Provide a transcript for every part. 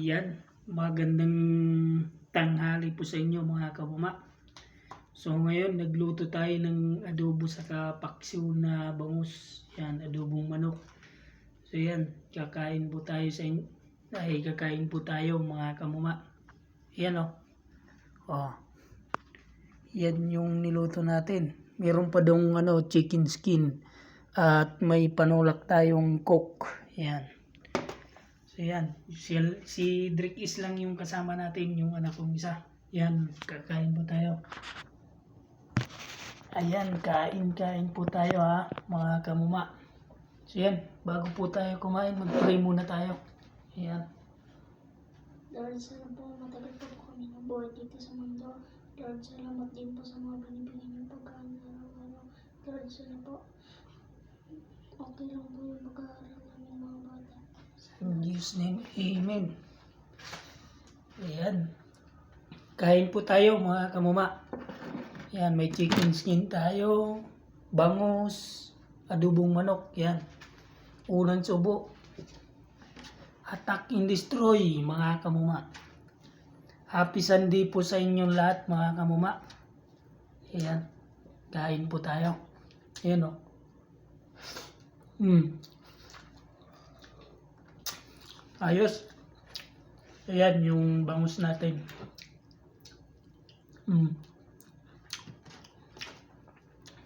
Yan, magandang tanghali po sa inyo mga kamama. So ngayon nagluto tayo ng adobo sa paksiw na bangus. Yan, adobong manok. So yan, kakain po tayo mga kamama. Yan o. Oh. Yan yung niluto natin. Meron pa dong chicken skin at may panulak tayong coke. Yan. So yan, si Drake lang yung kasama natin, yung anak kong isa. Yan, kakain po tayo. Ayan, kain po tayo ha, mga kamuma. So yan, bago po tayo kumain, mag-pray muna tayo. Ayan. Lord, sana po matagal po kami nabuhay dito sa mundo. Lord, salamat din po sa mga binibigyan ng pagkain araw-araw. Lord, sana po okay lang po yung pag-aaral namin mga bata. In Jesus' name, Amen. Ayan. Kain po tayo mga kamuma. Yan, may chicken skin tayo, bangus, adobong manok. Yan. Unang subo. Attack and destroy mga kamuma. Happy Sunday po sa inyong lahat mga kamuma. Ayan. Kain po tayo. Ayan o. Ayos. Ayan yung bangus natin.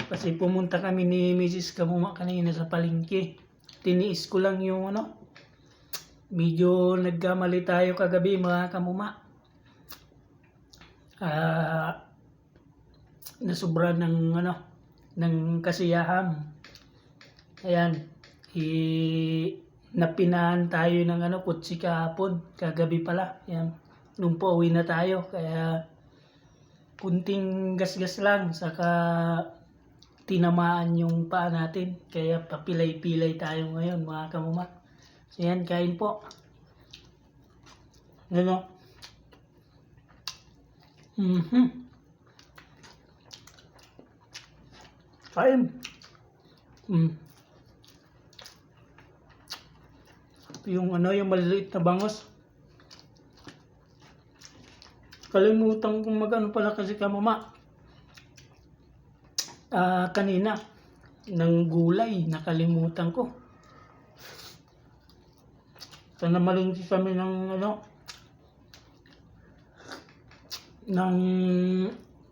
Kasi pumunta kami ni Mrs. Kamuma kanina sa palengke. Tiniis ko lang yung medyo nagkamali tayo kagabi mga kamuma. Nasobra ng kasiyahan. Ayan. Napinahan tayo ng kutsi kahapon, kagabi pala. Yan. Nung pauwi na tayo, kaya kunting gasgas lang, saka tinamaan yung paa natin. Kaya papilay-pilay tayo ngayon mga kamuma. So yan, kain po. Kain. Yung maliliit na bangus. Kalimutan kong pala kasi kamama. Kanina ng gulay nakalimutan ko. Sana malingki kami ng ng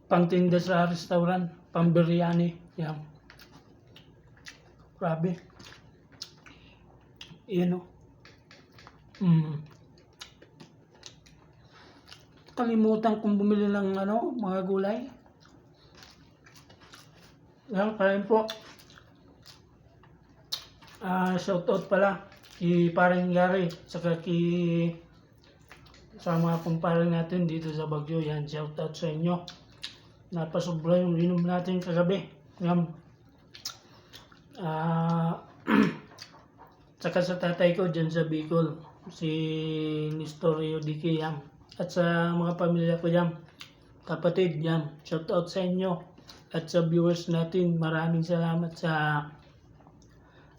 pangtinda sa restaurant, pambiryani. Yan. Grabe. Yan o. Kalimutan kong bumili ng mga gulay. Yan, kain po. Shoutout pala kay Parang Gary, saka sa mga kumpare natin dito sa Baguio. Yan, shoutout sa inyo. Napasobra yung inom natin kagabi. Yan. Saka sa tatay ko dyan sa Bicol, si Nestorio Dikiyam. At sa mga pamilya ko dyan, kapatid dyan, shoutout sa inyo. At sa viewers natin, maraming salamat sa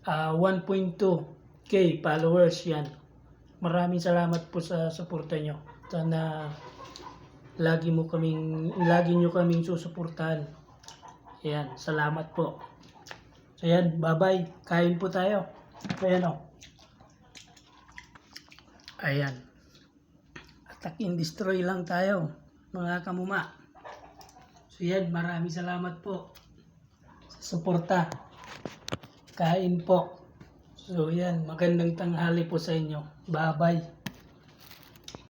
1.2k followers yan. Maraming salamat po sa suporta nyo. Sana lagi nyo kaming susuportahan. Yan, salamat po. So yan, bye-bye. Kain po tayo. Ayan o. Ayan. Attack and destroy lang tayo, mga kamuma. So yan, maraming salamat po sa suporta. Kain po. So yan, magandang tanghali po sa inyo. Bye-bye.